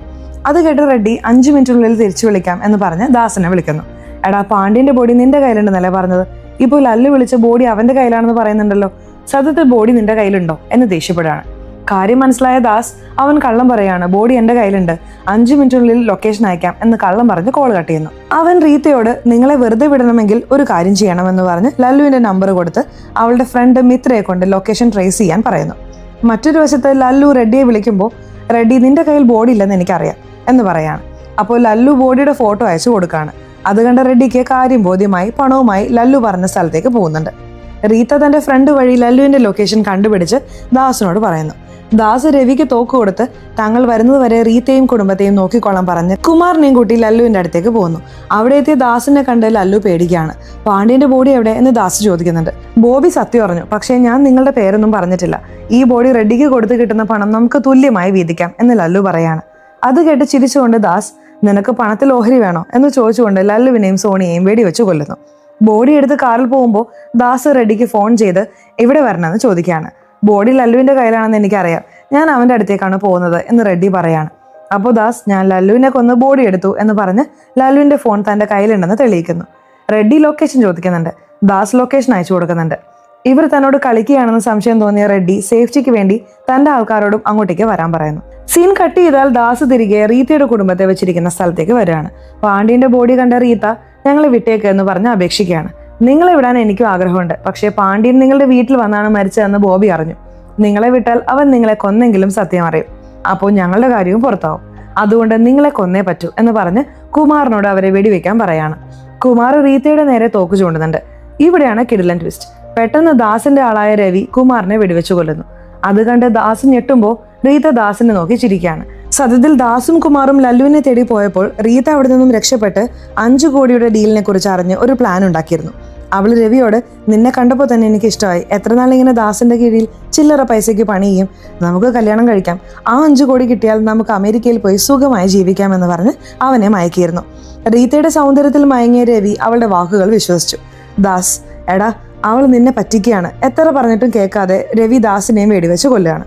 അത് കേട്ട് റെഡ്ഡി 5 മിനിറ്റിനുള്ളിൽ തിരിച്ചു വിളിക്കാം എന്ന് പറഞ്ഞ് ദാസിനെ വിളിക്കുന്നു. എടാ, പാണ്ഡ്യന്റെ ബോഡി നിന്റെ കയ്യിലുണ്ടെന്നല്ലേ പറഞ്ഞത്, ഇപ്പോൾ ലല്ലു വിളിച്ച ബോഡി അവന്റെ കയ്യിലാണെന്ന് പറയുന്നുണ്ടല്ലോ, സത്യത്തിൽ ബോഡി നിന്റെ കയ്യിലുണ്ടോ എന്ന് ദേഷ്യപ്പെടുകയാണ്. കാര്യം മനസ്സിലായ ദാസ് അവൻ കള്ളം പറയാണ്, ബോഡി എന്റെ കയ്യിലുണ്ട്, 5 മിനിറ്റിനുള്ളിൽ ലൊക്കേഷൻ അയക്കാം എന്ന് കള്ളം പറഞ്ഞ് കോൾ കട്ട് ചെയ്യുന്നു. അവൻ റീത്തയോട് നിങ്ങളെ വെറുതെ വിടണമെങ്കിൽ ഒരു കാര്യം ചെയ്യണമെന്ന് പറഞ്ഞ് ലല്ലുവിന്റെ നമ്പർ കൊടുത്ത് അവളുടെ ഫ്രണ്ട് മിത്രയെ കൊണ്ട് ലൊക്കേഷൻ ട്രേസ് ചെയ്യാൻ പറയുന്നു. മറ്റൊരു വശത്ത് ലല്ലു റെഡ്ഡിയെ വിളിക്കുമ്പോൾ റെഡ്ഡി നിന്റെ കയ്യിൽ ബോഡി ഇല്ലെന്ന് എനിക്കറിയാം എന്ന് പറയാണ്. അപ്പോൾ ലല്ലു ബോഡിയുടെ ഫോട്ടോ അയച്ചു കൊടുക്കുകയാണ്. അത് കണ്ട റെഡ്ഡിക്ക് കാര്യം ബോധ്യമായി പണവുമായി ലല്ലു പറഞ്ഞ സ്ഥലത്തേക്ക് പോകുന്നുണ്ട്. റീത്ത തന്റെ ഫ്രണ്ട് വഴി ലല്ലുവിന്റെ ലൊക്കേഷൻ കണ്ടുപിടിച്ച് ദാസിനോട് പറയുന്നു. ദാസ് രവിക്ക് തോക്ക് കൊടുത്ത് തങ്ങൾ വരുന്നത് വരെ റീത്തയും കുടുംബത്തെയും നോക്കിക്കൊള്ളാൻ പറഞ്ഞ് കുമാറിനെയും കൂട്ടി ലല്ലുവിന്റെ അടുത്തേക്ക് പോകുന്നു. അവിടെ എത്തിയ ദാസിനെ കണ്ട് ലല്ലു പേടിക്കുകയാണ്. പാണ്ഡ്യന്റെ ബോഡി എവിടെ എന്ന് ദാസ് ചോദിക്കുന്നുണ്ട്. ബോബി സത്യം പറഞ്ഞു, പക്ഷേ ഞാൻ നിങ്ങളുടെ പേരൊന്നും പറഞ്ഞിട്ടില്ല. ഈ ബോഡി റെഡ്ഡിക്ക് കൊടുത്ത് കിട്ടുന്ന പണം നമുക്ക് തുല്യമായി വീതിക്കാം എന്ന് ലല്ലു പറയാണ്. അത് കേട്ട് ചിരിച്ചുകൊണ്ട് ദാസ് നിനക്ക് പണത്തിൽ ഓഹരി വേണോ എന്ന് ചോദിച്ചുകൊണ്ട് ലല്ലുവിനെയും സോണിയെയും വെടിവെച്ച് കൊല്ലുന്നു. ബോഡി എടുത്ത് കാറിൽ പോകുമ്പോൾ ദാസ് റെഡ്ഡിക്ക് ഫോൺ ചെയ്ത് ഇവിടെ വരണമെന്ന് ചോദിക്കുകയാണ്. ബോഡി ലല്ലുവിന്റെ കയ്യിലാണെന്ന് എനിക്കറിയാം, ഞാൻ അവന്റെ അടുത്തേക്കാണ് പോകുന്നത് എന്ന് റെഡ്ഡി പറയാണ്. അപ്പോൾ ദാസ് ഞാൻ ലല്ലുവിനെ കൊന്ന് ബോഡി എടുത്തു എന്ന് പറഞ്ഞ് ലല്ലുവിന്റെ ഫോൺ തന്റെ കയ്യിലുണ്ടെന്ന് തെളിയിക്കുന്നു. റെഡ്ഡി ലൊക്കേഷൻ ചോദിക്കുന്നുണ്ട്. ദാസ് ലൊക്കേഷൻ അയച്ചു കൊടുക്കുന്നുണ്ട്. ഇവർ തന്നോട് കളിക്കുകയാണെന്ന് സംശയം തോന്നിയ റെഡ്ഡി സേഫ്റ്റിക്ക് വേണ്ടി തന്റെ ആൾക്കാരോടും അങ്ങോട്ടേക്ക് വരാൻ പറയുന്നു. സീൻ കട്ട് ചെയ്താൽ ദാസ് തിരികെ റീത്തയുടെ കുടുംബത്തെ വെച്ചിരിക്കുന്ന സ്ഥലത്തേക്ക് വരികയാണ്. പാണ്ഡ്യന്റെ ബോഡി കണ്ട റീത്ത ഞങ്ങളെ വിട്ടേക്ക് എന്ന് പറഞ്ഞ് അപേക്ഷിക്കുകയാണ്. നിങ്ങളെ വിടാൻ എനിക്കും ആഗ്രഹമുണ്ട്, പക്ഷേ പാണ്ഡ്യൻ നിങ്ങളുടെ വീട്ടിൽ വന്നാണ് മരിച്ചതെന്ന് ബോബി അറിഞ്ഞു. നിങ്ങളെ വിട്ടാൽ അവൻ നിങ്ങളെ കൊന്നെങ്കിലും സത്യം അറിയും. അപ്പോൾ ഞങ്ങളുടെ കാര്യവും പുറത്താവും. അതുകൊണ്ട് നിങ്ങളെ കൊന്നേ പറ്റൂ എന്ന് പറഞ്ഞ് കുമാറിനോട് അവരെ വെടിവെക്കാൻ പറയാണ്. കുമാർ റീത്തയുടെ നേരെ തോക്ക് ചൂണ്ടുന്നുണ്ട്. ഇവിടെയാണ് കിടിലൻ ട്വിസ്റ്റ്. പെട്ടെന്ന് ദാസിന്റെ ആളായ രവി കുമാറിനെ വെടിവെച്ചു കൊല്ലുന്നു. അത് കണ്ട് ദാസ് ഞെട്ടുമ്പോൾ റീത്ത ദാസിനെ നോക്കി ചിരിക്കുകയാണ്. സത്യത്തിൽ ദാസും കുമാറും ലല്ലുവിനെ തേടി പോയപ്പോൾ റീത്ത അവിടെ നിന്നും രക്ഷപ്പെട്ട് 5 കോടിയുടെ ഡീലിനെ കുറിച്ച് അറിഞ്ഞ് ഒരു പ്ലാൻ ഉണ്ടാക്കിയിരുന്നു. അവൾ രവിയോട് നിന്നെ കണ്ടപ്പോൾ തന്നെ എനിക്ക് ഇഷ്ടമായി, എത്ര നാളിങ്ങനെ ദാസിന്റെ കീഴിൽ ചില്ലറ പൈസയ്ക്ക് പണി ചെയ്യും, നമുക്ക് കല്യാണം കഴിക്കാം, ആ 5 കോടി കിട്ടിയാൽ നമുക്ക് അമേരിക്കയിൽ പോയി സുഖമായി ജീവിക്കാമെന്ന് പറഞ്ഞ് അവനെ മയക്കിയിരുന്നു. റീത്തയുടെ സൗന്ദര്യത്തിൽ മയങ്ങിയ രവി അവളുടെ വാക്കുകൾ വിശ്വസിച്ചു. ദാസ് എടാ അവൾ നിന്നെ പറ്റിക്കുകയാണ്, എത്ര പറഞ്ഞിട്ടും കേൾക്കാതെ രവി ദാസിനെയും വെടിവെച്ച് കൊല്ലുകയാണ്.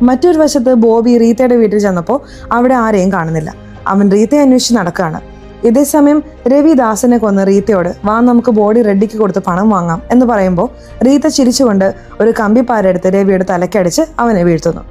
മറ്റൊരു വശത്ത് ബോബി റീത്തയുടെ വീട്ടിൽ ചെന്നപ്പോൾ അവിടെ ആരെയും കാണുന്നില്ല. അവൻ റീത്തയെ അന്വേഷിച്ച് നടക്കുകയാണ്. ഇതേസമയം രവി ദാസിനെ കൊന്ന് റീത്തയോട് വാ നമുക്ക് ബോഡി റെഡ്ഡിക്ക് കൊടുത്ത് പണം വാങ്ങാം എന്ന് പറയുമ്പോൾ റീത്ത ചിരിച്ചുകൊണ്ട് ഒരു കമ്പിപ്പാരെടുത്ത് രവിയുടെ തലക്കടിച്ച് അവനെ വീഴ്ത്തുന്നു.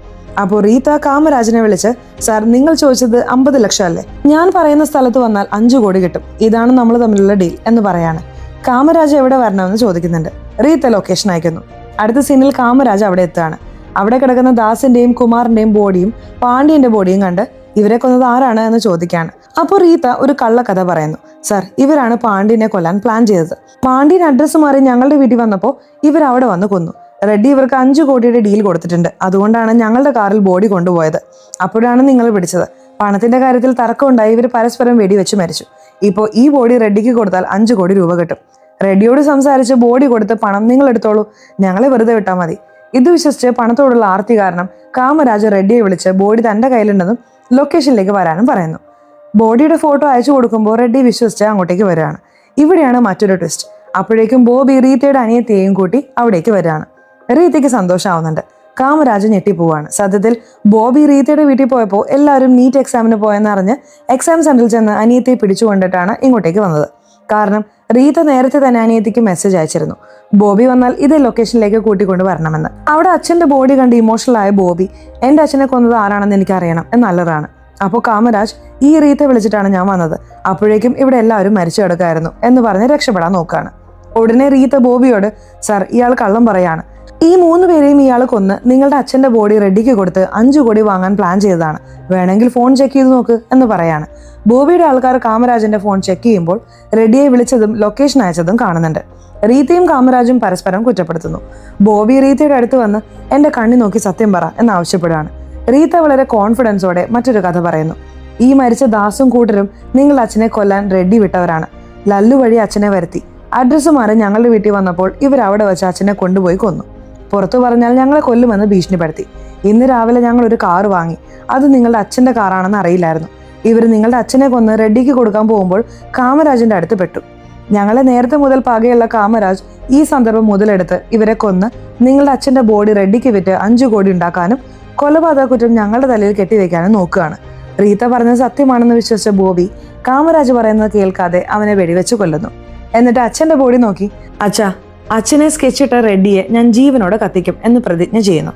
അപ്പോൾ റീത്ത കാമരാജിനെ വിളിച്ച് സാർ നിങ്ങൾ ചോദിച്ചത് 50 ലക്ഷം അല്ലേ, ഞാൻ പറയുന്ന സ്ഥലത്ത് വന്നാൽ 5 കോടി കിട്ടും, ഇതാണ് നമ്മൾ തമ്മിലുള്ള ഡീൽ എന്ന് പറയാണ്. കാമരാജ് എവിടെ വരണമെന്ന് ചോദിക്കുന്നുണ്ട്. റീത്ത ലൊക്കേഷൻ അയക്കുന്നു. അടുത്ത സീനിൽ കാമരാജ് അവിടെ എത്തുകയാണ്. അവിടെ കിടക്കുന്ന ദാസിന്റെയും കുമാറിന്റെയും ബോഡിയും പാണ്ഡ്യന്റെ ബോഡിയും കണ്ട് ഇവരെ കൊന്നത് ആരാണ് എന്ന് ചോദിക്കുകയാണ്. അപ്പോൾ റീത്ത ഒരു കള്ളക്കഥ പറയുന്നു. സർ ഇവരാണ് പാണ്ഡ്യനെ കൊല്ലാൻ പ്ലാൻ ചെയ്തത്. പാണ്ഡ്യൻ അഡ്രസ്സ് മാറി ഞങ്ങളുടെ വീട്ടിൽ വന്നപ്പോൾ ഇവർ അവിടെ വന്ന് കൊന്നു. റെഡ്ഡി ഇവർക്ക് 5 കോടിയുടെ ഡീൽ കൊടുത്തിട്ടുണ്ട്, അതുകൊണ്ടാണ് ഞങ്ങളുടെ കാറിൽ ബോഡി കൊണ്ടുപോയത്. അപ്പോഴാണ് നിങ്ങൾ പിടിച്ചത്. പണത്തിന്റെ കാര്യത്തിൽ തർക്കമുണ്ടായി ഇവർ പരസ്പരം വെടിവെച്ച് മരിച്ചു. ഇപ്പോൾ ഈ ബോഡി റെഡ്ഡിക്ക് കൊടുത്താൽ 5 കോടി രൂപ കിട്ടും. റെഡ്ഡിയോട് സംസാരിച്ച് ബോഡി കൊടുത്ത് പണം നിങ്ങൾ എടുത്തോളൂ, ഞങ്ങളെ വെറുതെ വിട്ടാൽ മതി. ഇത് വിശ്വസിച്ച് പണത്തോടുള്ള ആർത്തി കാരണം കാമരാജ് റെഡ്ഡിയെ വിളിച്ച് ബോഡി തന്റെ കയ്യിലുണ്ടെന്നും ലൊക്കേഷനിലേക്ക് വരാനും പറയുന്നു. ബോഡിയുടെ ഫോട്ടോ അയച്ചു കൊടുക്കുമ്പോൾ റെഡ്ഡി വിശ്വസിച്ച് അങ്ങോട്ടേക്ക് വരികയാണ്. ഇവിടെയാണ് മറ്റൊരു ട്വിസ്റ്റ്. അപ്പോഴേക്കും ബോബി റീത്തയുടെ അനിയത്തിയെയും കൂട്ടി അവിടേക്ക് വരികയാണ്. റീത്തയ്ക്ക് സന്തോഷമാവുന്നുണ്ട്. കാമരാജ് ഞെട്ടിപ്പോവാണ്. സത്യത്തിൽ ബോബി റീത്തയുടെ വീട്ടിൽ പോയപ്പോൾ എല്ലാവരും നീറ്റ് എക്സാമിന് പോയെന്നറിഞ്ഞ് എക്സാം സെന്ററിൽ ചെന്ന് അനിയത്തിയെ പിടിച്ചുകൊണ്ടിട്ടാണ് ഇങ്ങോട്ടേക്ക് വന്നത്. കാരണം റീത്ത നേരത്തെ തന്നെ അനിയത്തിക്ക് മെസ്സേജ് അയച്ചിരുന്നു, ബോബി വന്നാൽ ഇതേ ലൊക്കേഷനിലേക്ക് കൂട്ടിക്കൊണ്ട് വരണമെന്ന്. അവിടെ അച്ഛന്റെ ബോഡി കണ്ട് ഇമോഷണൽ ആയ ബോബി എന്റെ അച്ഛനെ കൊന്നത് ആരാണെന്ന് എനിക്ക് അറിയണം എന്നല്ലതാണ്. അപ്പോൾ കാമരാജ് ഈ റീത്ത വിളിച്ചിട്ടാണ് ഞാൻ വന്നത്, അപ്പോഴേക്കും ഇവിടെ എല്ലാവരും മരിച്ചു കിടക്കായിരുന്നു എന്ന് പറഞ്ഞ് രക്ഷപ്പെടാൻ നോക്കുകയാണ്. ഉടനെ റീത്ത ബോബിയോട് സാർ ഇയാൾ കള്ളം പറയാണ്, ഈ 3 പേരെയും ഇയാൾ കൊന്ന് നിങ്ങളുടെ അച്ഛന്റെ ബോഡി റെഡ്ഡിക്ക് കൊടുത്ത് 5 കോടി വാങ്ങാൻ പ്ലാൻ ചെയ്തതാണ്, വേണമെങ്കിൽ ഫോൺ ചെക്ക് ചെയ്ത് നോക്ക് എന്ന് പറയാണ്. ബോബിയുടെ ആൾക്കാർ കാമരാജിന്റെ ഫോൺ ചെക്ക് ചെയ്യുമ്പോൾ റെഡ്ഡിയെ വിളിച്ചതും ലൊക്കേഷൻ അയച്ചതും കാണുന്നുണ്ട്. റീത്തയും കാമരാജും പരസ്പരം കുറ്റപ്പെടുത്തുന്നു. ബോബി റീത്തയുടെ അടുത്ത് വന്ന് എന്റെ കണ്ണി നോക്കി സത്യം പറ എന്നാവശ്യപ്പെടുകയാണ്. റീത്ത വളരെ കോൺഫിഡൻസോടെ മറ്റൊരു കഥ പറയുന്നു. ഈ മരിച്ച ദാസും കൂട്ടരും നിങ്ങളുടെ അച്ഛനെ കൊല്ലാൻ റെഡ്ഡി വിട്ടവരാണ്. ലല്ലു വഴി അച്ഛനെ വരുത്തി അഡ്രസ്സ് മാറി ഞങ്ങളുടെ വീട്ടിൽ വന്നപ്പോൾ ഇവർ അവിടെ വെച്ച് അച്ഛനെ കൊണ്ടുപോയി കൊന്നു. പുറത്തു പറഞ്ഞാൽ ഞങ്ങളെ കൊല്ലുമെന്ന് ഭീഷണിപ്പെടുത്തി. ഇന്ന് രാവിലെ ഞങ്ങൾ ഒരു കാർ വാങ്ങി, അത് നിങ്ങളുടെ അച്ഛന്റെ കാറാണെന്ന് അറിയില്ലായിരുന്നു. ഇവർ നിങ്ങളുടെ അച്ഛനെ കൊന്ന് റെഡ്ഡിക്ക് കൊടുക്കാൻ പോകുമ്പോൾ കാമരാജിന്റെ അടുത്ത് പെട്ടു. ഞങ്ങളെ നേരത്തെ മുതൽ പകയുള്ള കാമരാജ് ഈ സന്ദർഭം മുതലെടുത്ത് ഇവരെ കൊന്ന് നിങ്ങളുടെ അച്ഛന്റെ ബോഡി റെഡ്ഡിക്ക് വിറ്റ് 5 കോടി ഉണ്ടാക്കാനും കൊലപാതക കുറ്റം ഞങ്ങളുടെ തലയിൽ കെട്ടിവെക്കാനും നോക്കുകയാണ്. റീത്ത പറഞ്ഞത് സത്യമാണെന്ന് വിശ്വസിച്ച ബോബി കാമരാജ് പറയുന്നത് കേൾക്കാതെ അവനെ വെടിവെച്ച് കൊല്ലുന്നു. എന്നിട്ട് അച്ഛന്റെ ബോഡി നോക്കി അച്ഛനെ സ്കെച്ചിട്ട റെഡ്ഡിയെ ഞാൻ ജീവനോടെ കത്തിക്കും എന്ന് പ്രതിജ്ഞ ചെയ്യുന്നു.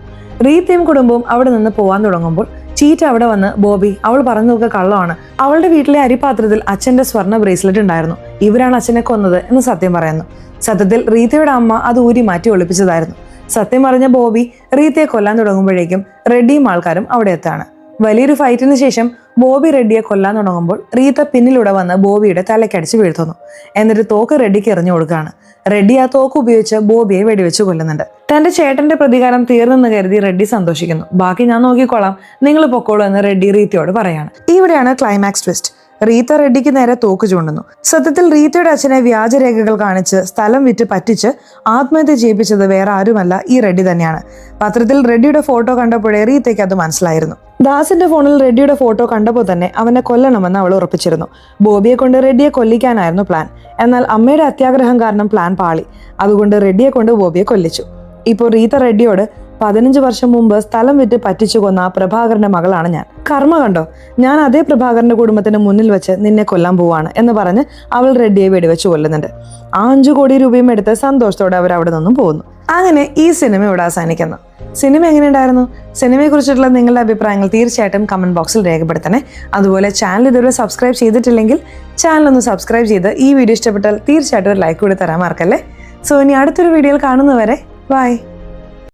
റീത്തയും കുടുംബവും അവിടെ നിന്ന് പോവാൻ തുടങ്ങുമ്പോൾ ചീറ്റ അവിടെ വന്ന് ബോബി അവൾ പറഞ്ഞതൊക്കെ കള്ളമാണ്, അവളുടെ വീട്ടിലെ അരിപാത്രത്തിൽ അച്ഛന്റെ സ്വർണ്ണ ബ്രേസ്ലെറ്റ് ഉണ്ടായിരുന്നു, ഇവരാണ് അച്ഛനെ കൊന്നത് എന്ന് സത്യം പറയുന്നു. സത്യത്തിൽ റീത്തയുടെ അമ്മ അത് ഊരി മാറ്റി ഒളിപ്പിച്ചതായിരുന്നു. സത്യം പറഞ്ഞ ബോബി റീത്തയെ കൊല്ലാൻ തുടങ്ങുമ്പോഴേക്കും റെഡ്ഡിയും ആൾക്കാരും അവിടെ എത്താണ്. വലിയൊരു ഫൈറ്റിന് ശേഷം ബോബി റെഡ്ഡിയെ കൊല്ലാൻ തുടങ്ങുമ്പോൾ റീത്ത പിന്നിലൂടെ വന്ന് ബോബിയുടെ തലക്കടിച്ച് വീഴ്ത്തുന്നു. എന്നിട്ട് തോക്ക് റെഡ്ഡിക്ക് എറിഞ്ഞു കൊടുക്കുകയാണ്. റെഡ്ഡി ആ തോക്ക് ഉപയോഗിച്ച് ബോബിയെ വെടിവെച്ച് കൊല്ലുന്നുണ്ട്. തന്റെ ചേട്ടന്റെ പ്രതികാരം തീർന്നെന്ന് കരുതി റെഡ്ഡി സന്തോഷിക്കുന്നു. ബാക്കി ഞാൻ നോക്കിക്കോളാം, നിങ്ങൾ പൊക്കോളൂ എന്ന് റെഡ്ഡി റീത്തയോട് പറയാണ്. ഇവിടെയാണ് ക്ലൈമാക്സ് ട്വിസ്റ്റ്. റീത്ത റെഡ്ഡിക്ക് നേരെ തോക്ക് ചൂണ്ടുന്നു. സത്യത്തിൽ റീത്തയുടെ അച്ഛനെ വ്യാജരേഖകൾ കാണിച്ച് സ്ഥലം വിറ്റ് പറ്റിച്ച് ആത്മഹത്യ ചെയ്യിപ്പിച്ചത് വേറെ ആരുമല്ല, ഈ റെഡ്ഡി തന്നെയാണ്. പത്രത്തിൽ റെഡ്ഡിയുടെ ഫോട്ടോ കണ്ടപ്പോഴേ റീത്തയ്ക്ക് അത് മനസ്സിലായിരുന്നു. ദാസിന്റെ ഫോണിൽ റെഡ്ഡിയുടെ ഫോട്ടോ കണ്ടപ്പോൾ തന്നെ അവനെ കൊല്ലണമെന്ന് അവൾ ഉറപ്പിച്ചിരുന്നു. ബോബിയെ കൊണ്ട് റെഡ്ഡിയെ കൊല്ലിക്കാനായിരുന്നു പ്ലാൻ. എന്നാൽ അമ്മയുടെ അത്യാഗ്രഹം കാരണം പ്ലാൻ പാളി. അതുകൊണ്ട് റെഡ്ഡിയെ കൊണ്ട് ബോബിയെ കൊല്ലിച്ചു. ഇപ്പോൾ റീത്ത റെഡ്ഡിയോട് 15 വർഷം മുമ്പ് സ്ഥലം വിറ്റ് പറ്റിച്ചു കൊന്ന പ്രഭാകരന്റെ മകളാണ് ഞാൻ. കർമ്മ കണ്ടോ, ഞാൻ അതേ പ്രഭാകരന്റെ കുടുംബത്തിന് മുന്നിൽ വെച്ച് നിന്നെ കൊല്ലാൻ പോവാണ് എന്ന് പറഞ്ഞ് അവൾ റെഡ്ഡിയെ വെടിവെച്ച് കൊല്ലുന്നുണ്ട്. 5 കോടി രൂപയും എടുത്ത് സന്തോഷത്തോടെ അവർ അവിടെ നിന്നും പോകുന്നു. അങ്ങനെ ഈ സിനിമ ഇവിടെ അവസാനിക്കുന്നു. സിനിമ എങ്ങനെയുണ്ടായിരുന്നു? സിനിമയെ കുറിച്ചിട്ടുള്ള നിങ്ങളുടെ അഭിപ്രായങ്ങൾ തീർച്ചയായിട്ടും കമന്റ് ബോക്സിൽ രേഖപ്പെടുത്തണേ. അതുപോലെ ചാനൽ ഇതുവരെ സബ്സ്ക്രൈബ് ചെയ്തിട്ടില്ലെങ്കിൽ ചാനൽ ഒന്ന് സബ്സ്ക്രൈബ് ചെയ്ത് ഈ വീഡിയോ ഇഷ്ടപ്പെട്ടാൽ തീർച്ചയായിട്ടും ഒരു ലൈക്ക് കൂടി തരാൻ മറക്കല്ലേ. സോ ഇനി അടുത്തൊരു വീഡിയോയിൽ കാണുന്നവരെ ബൈ.